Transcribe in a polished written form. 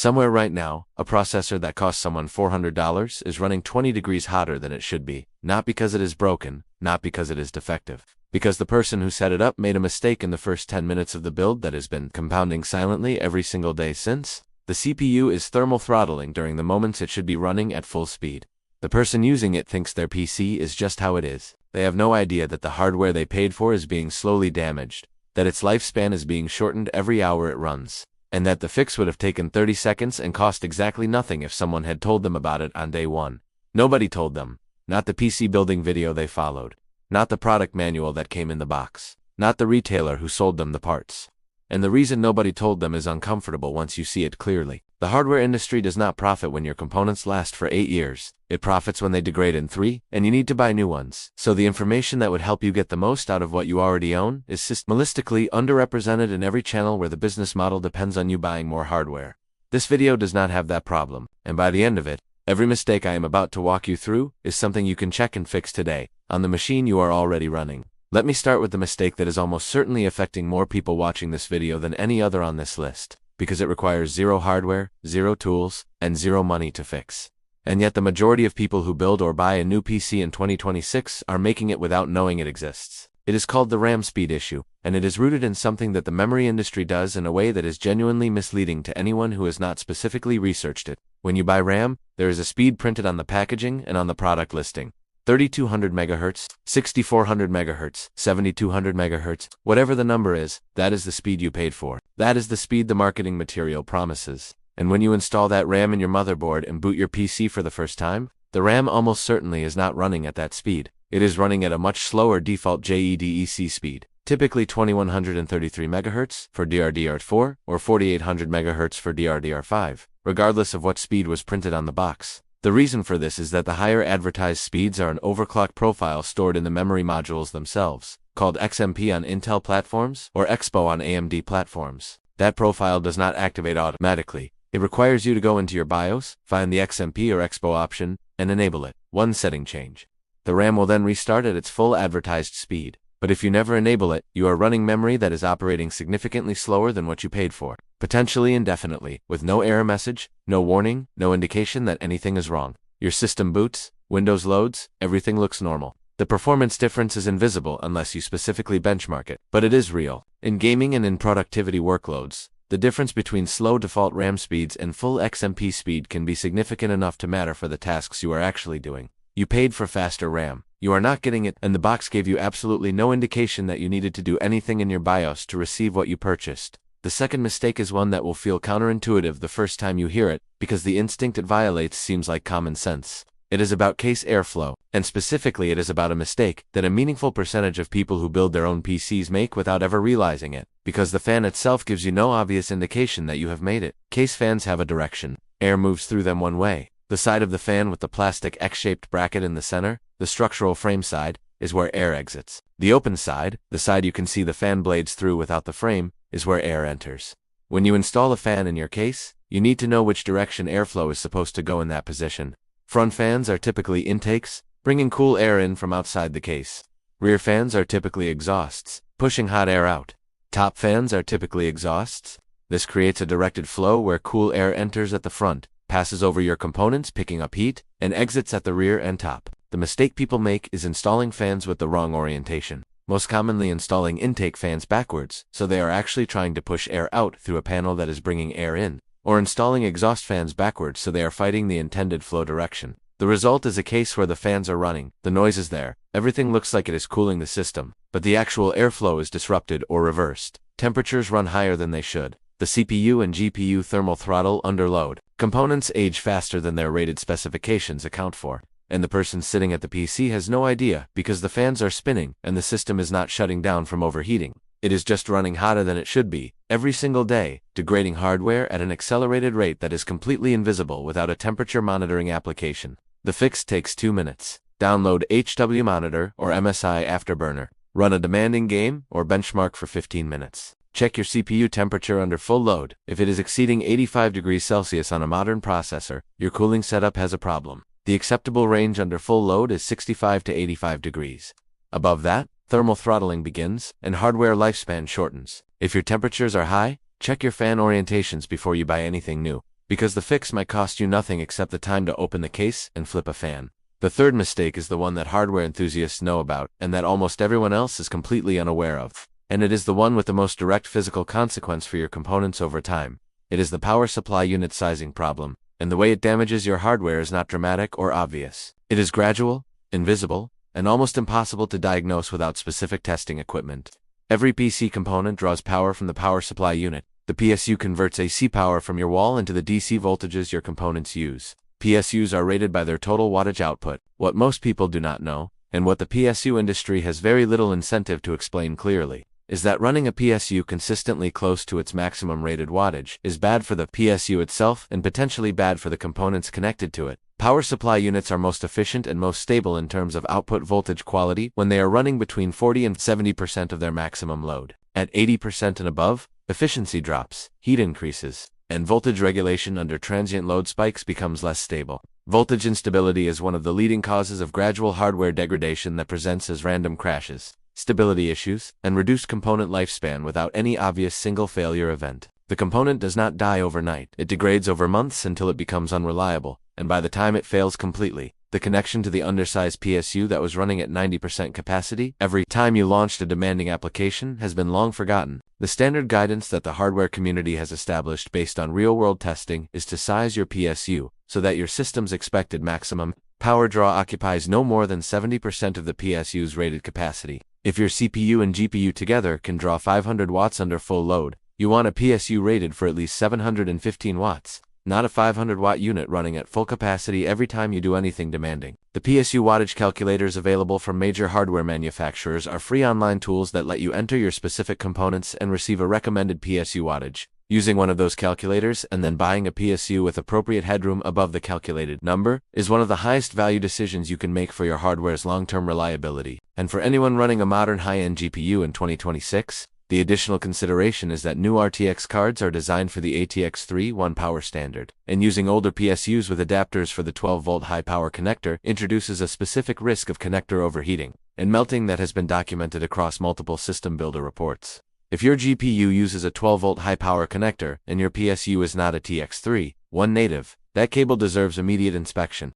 Somewhere right now, a processor that costs someone $400 is running 20 degrees hotter than it should be, not because it is broken, not because it is defective, because the person who set it up made a mistake in the first 10 minutes of the build that has been compounding silently every single day since. The CPU is thermal throttling during the moments it should be running at full speed. The person using it thinks their PC is just how it is. They have no idea that the hardware they paid for is being slowly damaged, that its lifespan is being shortened every hour it runs, and that the fix would have taken 30 seconds and cost exactly nothing if someone had told them about it on day one. Nobody told them. Not the PC building video they followed. Not the product manual that came in the box. Not the retailer who sold them the parts. And the reason nobody told them is uncomfortable once you see it clearly. The hardware industry does not profit when your components last for 8 years. It profits when they degrade in 3, and you need to buy new ones. So the information that would help you get the most out of what you already own is systematically underrepresented in every channel where the business model depends on you buying more hardware. This video does not have that problem, and by the end of it, every mistake I am about to walk you through is something you can check and fix today, on the machine you are already running. Let me start with the mistake that is almost certainly affecting more people watching this video than any other on this list, because it requires zero hardware, zero tools, and zero money to fix. And yet the majority of people who build or buy a new PC in 2026 are making it without knowing it exists. It is called the RAM speed issue, and it is rooted in something that the memory industry does in a way that is genuinely misleading to anyone who has not specifically researched it. When you buy RAM, there is a speed printed on the packaging and on the product listing. 3200 MHz, 6400 MHz, 7200 MHz, whatever the number is, that is the speed you paid for. That is the speed the marketing material promises. And when you install that RAM in your motherboard and boot your PC for the first time, the RAM almost certainly is not running at that speed. It is running at a much slower default JEDEC speed, typically 2133 MHz for DDR4 or 4800 MHz for DDR5, regardless of what speed was printed on the box. The reason for this is that the higher advertised speeds are an overclock profile stored in the memory modules themselves, called XMP on Intel platforms or EXPO on AMD platforms. That profile does not activate automatically. It requires you to go into your BIOS, find the XMP or EXPO option, and enable it. One setting change. The RAM will then restart at its full advertised speed. But if you never enable it, you are running memory that is operating significantly slower than what you paid for, potentially indefinitely, with no error message, no warning, no indication that anything is wrong. Your system boots, Windows loads, everything looks normal. The performance difference is invisible unless you specifically benchmark it, but it is real. In gaming and in productivity workloads, the difference between slow default RAM speeds and full XMP speed can be significant enough to matter for the tasks you are actually doing. You paid for faster RAM. You are not getting it, and the box gave you absolutely no indication that you needed to do anything in your BIOS to receive what you purchased. The second mistake is one that will feel counterintuitive the first time you hear it, because the instinct it violates seems like common sense. It is about case airflow, and specifically it is about a mistake that a meaningful percentage of people who build their own PCs make without ever realizing it, because the fan itself gives you no obvious indication that you have made it. Case fans have a direction. Air moves through them one way. The side of the fan with the plastic X-shaped bracket in the center, the structural frame side, is where air exits. The open side, the side you can see the fan blades through without the frame, is where air enters. When you install a fan in your case, you need to know which direction airflow is supposed to go in that position. Front fans are typically intakes, bringing cool air in from outside the case. Rear fans are typically exhausts, pushing hot air out. Top fans are typically exhausts. This creates a directed flow where cool air enters at the front, passes over your components picking up heat, and exits at the rear and top. The mistake people make is installing fans with the wrong orientation, most commonly installing intake fans backwards, so they are actually trying to push air out through a panel that is bringing air in, or installing exhaust fans backwards so they are fighting the intended flow direction. The result is a case where the fans are running, the noise is there, everything looks like it is cooling the system, but the actual airflow is disrupted or reversed. Temperatures run higher than they should. The CPU and GPU thermal throttle under load. Components age faster than their rated specifications account for, and the person sitting at the PC has no idea because the fans are spinning and the system is not shutting down from overheating. It is just running hotter than it should be, every single day, degrading hardware at an accelerated rate that is completely invisible without a temperature monitoring application. The fix takes 2 minutes. Download HW Monitor or MSI Afterburner. Run a demanding game or benchmark for 15 minutes. Check your CPU temperature under full load. If it is exceeding 85 degrees Celsius on a modern processor, your cooling setup has a problem. The acceptable range under full load is 65 to 85 degrees. Above that, thermal throttling begins, and hardware lifespan shortens. If your temperatures are high, check your fan orientations before you buy anything new, because the fix might cost you nothing except the time to open the case and flip a fan. The third mistake is the one that hardware enthusiasts know about and that almost everyone else is completely unaware of. And it is the one with the most direct physical consequence for your components over time. It is the power supply unit sizing problem, and the way it damages your hardware is not dramatic or obvious. It is gradual, invisible, and almost impossible to diagnose without specific testing equipment. Every PC component draws power from the power supply unit. The PSU converts AC power from your wall into the DC voltages your components use. PSUs are rated by their total wattage output. What most people do not know, and what the PSU industry has very little incentive to explain clearly, is that running a PSU consistently close to its maximum rated wattage is bad for the PSU itself and potentially bad for the components connected to it. Power supply units are most efficient and most stable in terms of output voltage quality when they are running between 40 and 70% of their maximum load. At 80% and above, efficiency drops, heat increases, and voltage regulation under transient load spikes becomes less stable. Voltage instability is one of the leading causes of gradual hardware degradation that presents as random crashes, stability issues, and reduced component lifespan without any obvious single failure event. The component does not die overnight. It degrades over months until it becomes unreliable, and by the time it fails completely, the connection to the undersized PSU that was running at 90% capacity every time you launched a demanding application has been long forgotten. The standard guidance that the hardware community has established based on real-world testing is to size your PSU so that your system's expected maximum power draw occupies no more than 70% of the PSU's rated capacity. If your CPU and GPU together can draw 500 watts under full load, you want a PSU rated for at least 715 watts. Not a 500-watt unit running at full capacity every time you do anything demanding. The PSU wattage calculators available from major hardware manufacturers are free online tools that let you enter your specific components and receive a recommended PSU wattage. Using one of those calculators and then buying a PSU with appropriate headroom above the calculated number is one of the highest value decisions you can make for your hardware's long-term reliability. And for anyone running a modern high-end GPU in 2026, the additional consideration is that new RTX cards are designed for the ATX 3.1 power standard, and using older PSUs with adapters for the 12-volt high-power connector introduces a specific risk of connector overheating and melting that has been documented across multiple system builder reports. If your GPU uses a 12-volt high-power connector and your PSU is not a TX 3.1 native, that cable deserves immediate inspection.